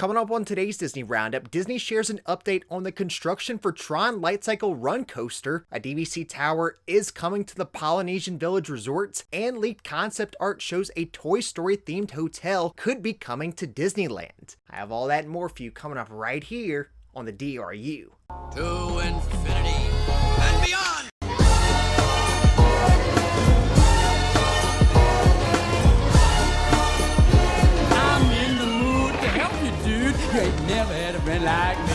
Coming up on today's Disney Roundup, Disney shares an update on the construction for TRON Lightcycle Run Coaster, a DVC Tower is coming to the Polynesian Village Resort, and leaked concept art shows a Toy Story themed hotel could be coming to Disneyland. I have all that and more for you coming up right here on the DRU. To infinity and beyond! You ain't never had a friend like me.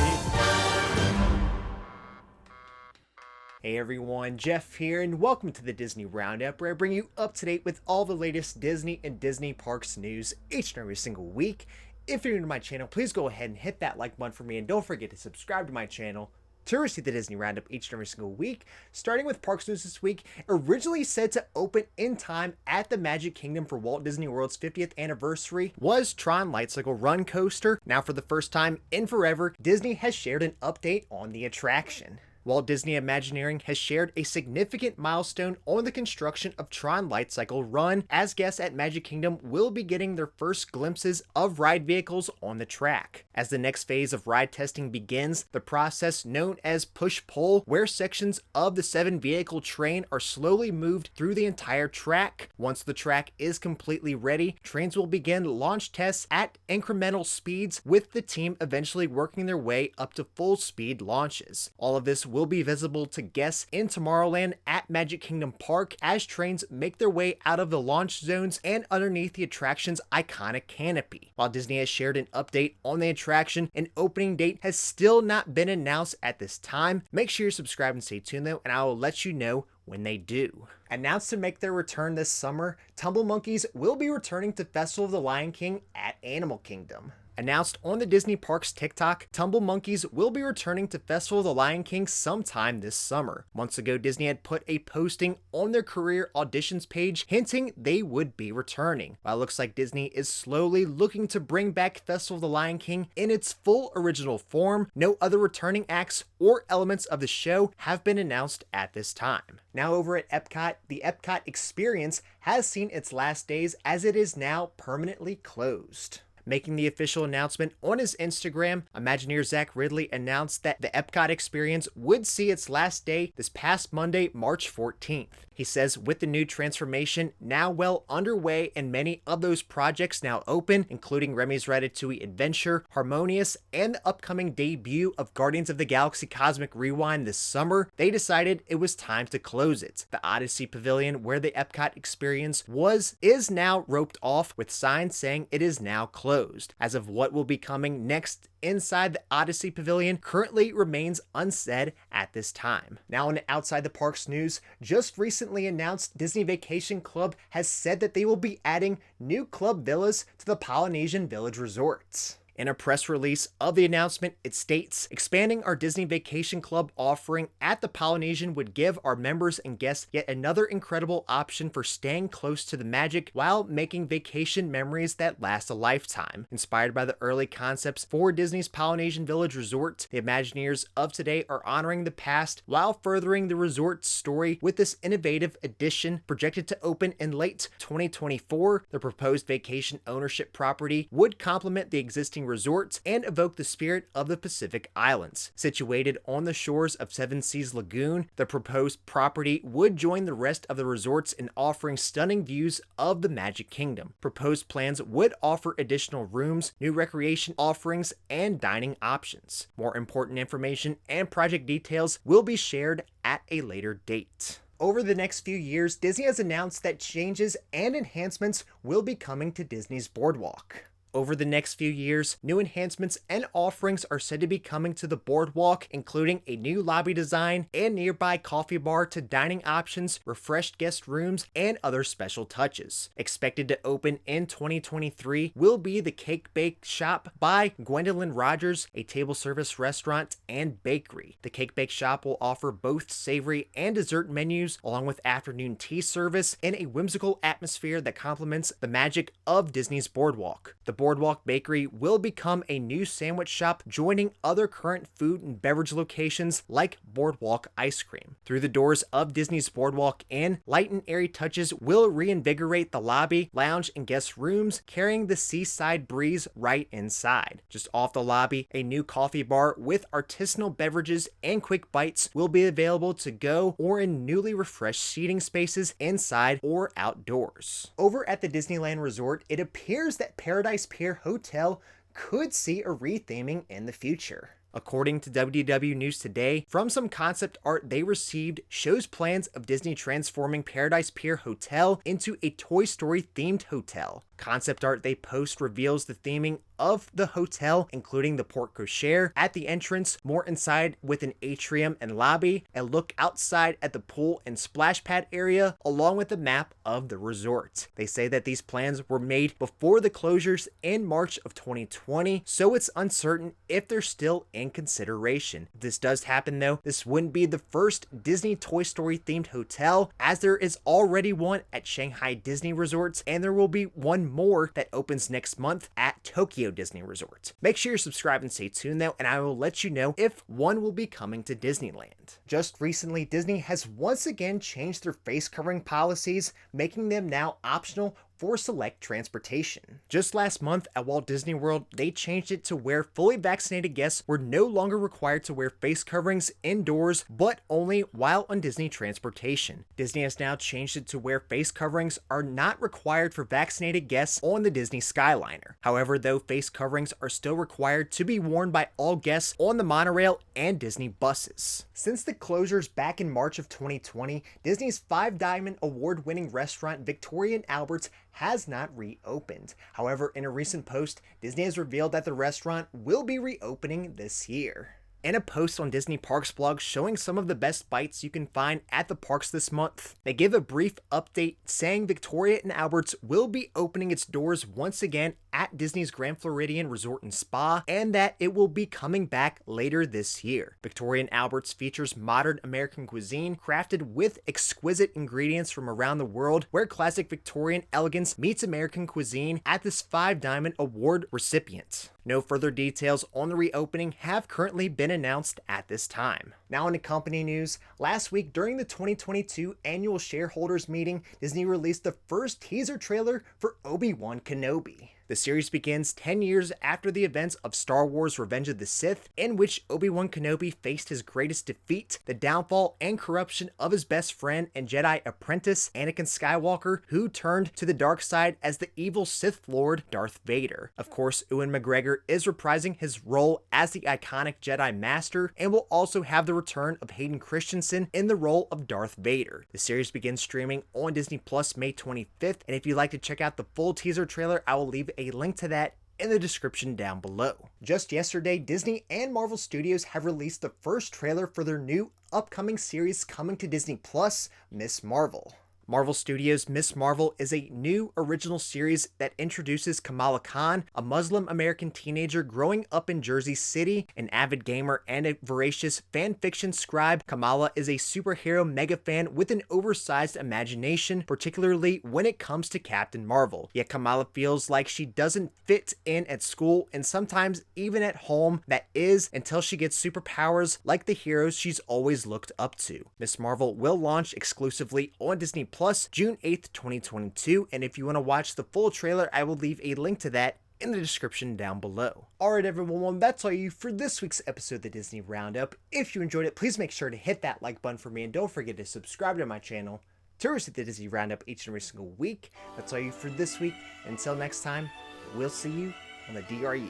Hey everyone, Jeff here, and welcome to the Disney Roundup, where I bring you up to date with all the latest Disney and Disney Parks news each and every single week. If you're new to my channel, please go ahead and hit that like button for me, and don't forget to subscribe to my channel to receive the Disney Roundup each and every single week. Starting with Parks News this week, originally said to open in time at the Magic Kingdom for Walt Disney World's 50th anniversary, was TRON Lightcycle Run Coaster. Now for the first time in forever, Disney has shared an update on the attraction. Walt Disney Imagineering has shared a significant milestone on the construction of TRON Lightcycle Run, as guests at Magic Kingdom will be getting their first glimpses of ride vehicles on the track. As the next phase of ride testing begins, the process known as push-pull, where sections of the 7-vehicle train are slowly moved through the entire track. Once the track is completely ready, trains will begin launch tests at incremental speeds, with the team eventually working their way up to full-speed launches. All of this will be visible to guests in Tomorrowland at Magic Kingdom Park as trains make their way out of the launch zones and underneath the attraction's iconic canopy. While Disney has shared an update on the attraction, an opening date has still not been announced at this time. Make sure you subscribe and stay tuned though, and I will let you know when they do. Announced to make their return this summer, Tumble Monkeys will be returning to Festival of the Lion King at Animal Kingdom. Announced on the Disney Parks TikTok, Tumble Monkeys will be returning to Festival of the Lion King sometime this summer. Months ago, Disney had put a posting on their career auditions page hinting they would be returning. While it looks like Disney is slowly looking to bring back Festival of the Lion King in its full original form, no other returning acts or elements of the show have been announced at this time. Now over at EPCOT, the EPCOT experience has seen its last days as it is now permanently closed. Making the official announcement on his Instagram, Imagineer Zach Ridley announced that the EPCOT experience would see its last day this past Monday, March 14th. He says with the new transformation now well underway and many of those projects now open, including Remy's Ratatouille Adventure, Harmonious, and the upcoming debut of Guardians of the Galaxy Cosmic Rewind this summer, they decided it was time to close it. The Odyssey Pavilion, where the EPCOT experience is now roped off with signs saying it is now closed. As of what will be coming next inside the Odyssey Pavilion currently remains unsaid at this time. Now in outside the parks news, just recently announced Disney Vacation Club has said that they will be adding new club villas to the Polynesian Village Resort. In a press release of the announcement, it states, expanding our Disney Vacation Club offering at the Polynesian would give our members and guests yet another incredible option for staying close to the magic while making vacation memories that last a lifetime. Inspired by the early concepts for Disney's Polynesian Village Resort, the Imagineers of today are honoring the past while furthering the resort's story with this innovative addition. Projected to open in late 2024, the proposed vacation ownership property would complement the existing resorts and evoke the spirit of the Pacific Islands. Situated on the shores of Seven Seas Lagoon, the proposed property would join the rest of the resorts in offering stunning views of the Magic Kingdom. Proposed plans would offer additional rooms, new recreation offerings, and dining options. More important information and project details will be shared at a later date. Over the next few years, Disney has announced that changes and enhancements will be coming to Disney's BoardWalk. Over the next few years, new enhancements and offerings are said to be coming to the BoardWalk, including a new lobby design and nearby coffee bar to dining options, refreshed guest rooms, and other special touches. Expected to open in 2023 will be the Cake Bake Shop by Gwendolyn Rogers, a table service restaurant and bakery. The Cake Bake Shop will offer both savory and dessert menus, along with afternoon tea service in a whimsical atmosphere that complements the magic of Disney's BoardWalk. The BoardWalk Bakery will become a new sandwich shop, joining other current food and beverage locations like BoardWalk Ice Cream. Through the doors of Disney's BoardWalk Inn, light and airy touches will reinvigorate the lobby, lounge, and guest rooms, carrying the seaside breeze right inside. Just off the lobby, a new coffee bar with artisanal beverages and quick bites will be available to go or in newly refreshed seating spaces inside or outdoors. Over at the Disneyland Resort, it appears that Paradise Pier Hotel could see a retheming in the future. According to WDW News Today, from some concept art they received shows plans of Disney transforming Paradise Pier Hotel into a Toy Story themed hotel. Concept art they post reveals the theming of the hotel, including the porte cochere at the entrance, more inside with an atrium and lobby, a look outside at the pool and splash pad area, along with a map of the resort. They say that these plans were made before the closures in March of 2020, so it's uncertain if they're still in consideration. If this does happen though, this wouldn't be the first Disney Toy Story themed hotel, as there is already one at Shanghai Disney Resorts, and there will be one more that opens next month at Tokyo Disney Resort. Make sure you're subscribed and stay tuned though, and I will let you know if one will be coming to Disneyland. Just recently, Disney has once again changed their face covering policies, making them now optional for select transportation. Just last month at Walt Disney World, they changed it to where fully vaccinated guests were no longer required to wear face coverings indoors, but only while on Disney transportation. Disney has now changed it to where face coverings are not required for vaccinated guests on the Disney Skyliner. However, though, face coverings are still required to be worn by all guests on the monorail and Disney buses. Since the closures back in March of 2020, Disney's 5-diamond award-winning restaurant Victoria & Albert's has not reopened. However, in a recent post, Disney has revealed that the restaurant will be reopening this year. In a post on Disney Parks blog showing some of the best bites you can find at the parks this month, they give a brief update saying Victoria & Albert's will be opening its doors once again at Disney's Grand Floridian Resort and Spa, and that it will be coming back later this year. Victoria & Albert's features modern American cuisine crafted with exquisite ingredients from around the world, where classic Victorian elegance meets American cuisine at this 5-diamond award recipient. No further details on the reopening have currently been announced at this time. Now into company news, last week during the 2022 annual shareholders meeting, Disney released the first teaser trailer for Obi-Wan Kenobi. The series begins 10 years after the events of Star Wars Revenge of the Sith, in which Obi-Wan Kenobi faced his greatest defeat, the downfall and corruption of his best friend and Jedi apprentice, Anakin Skywalker, who turned to the dark side as the evil Sith Lord Darth Vader. Of course, Ewan McGregor is reprising his role as the iconic Jedi Master, and will also have the return of Hayden Christensen in the role of Darth Vader. The series begins streaming on Disney Plus May 25th, and if you'd like to check out the full teaser trailer, I will leave a link to that in the description down below. Just yesterday, Disney and Marvel Studios have released the first trailer for their new upcoming series coming to Disney Plus, Ms. Marvel. Marvel Studios' Ms. Marvel is a new original series that introduces Kamala Khan, a Muslim American teenager growing up in Jersey City, an avid gamer and a voracious fan fiction scribe. Kamala is a superhero mega fan with an oversized imagination, particularly when it comes to Captain Marvel. Yet Kamala feels like she doesn't fit in at school and sometimes even at home, that is, until she gets superpowers like the heroes she's always looked up to. Ms. Marvel will launch exclusively on Disney Plus June 8th, 2022, and if you want to watch the full trailer, I will leave a link to that in the description down below. Alright everyone, well that's all you for this week's episode of the Disney Roundup. If you enjoyed it, please make sure to hit that like button for me, and don't forget to subscribe to my channel to receive the Disney Roundup each and every single week. That's all you for this week. Until next time, we'll see you on the DRU.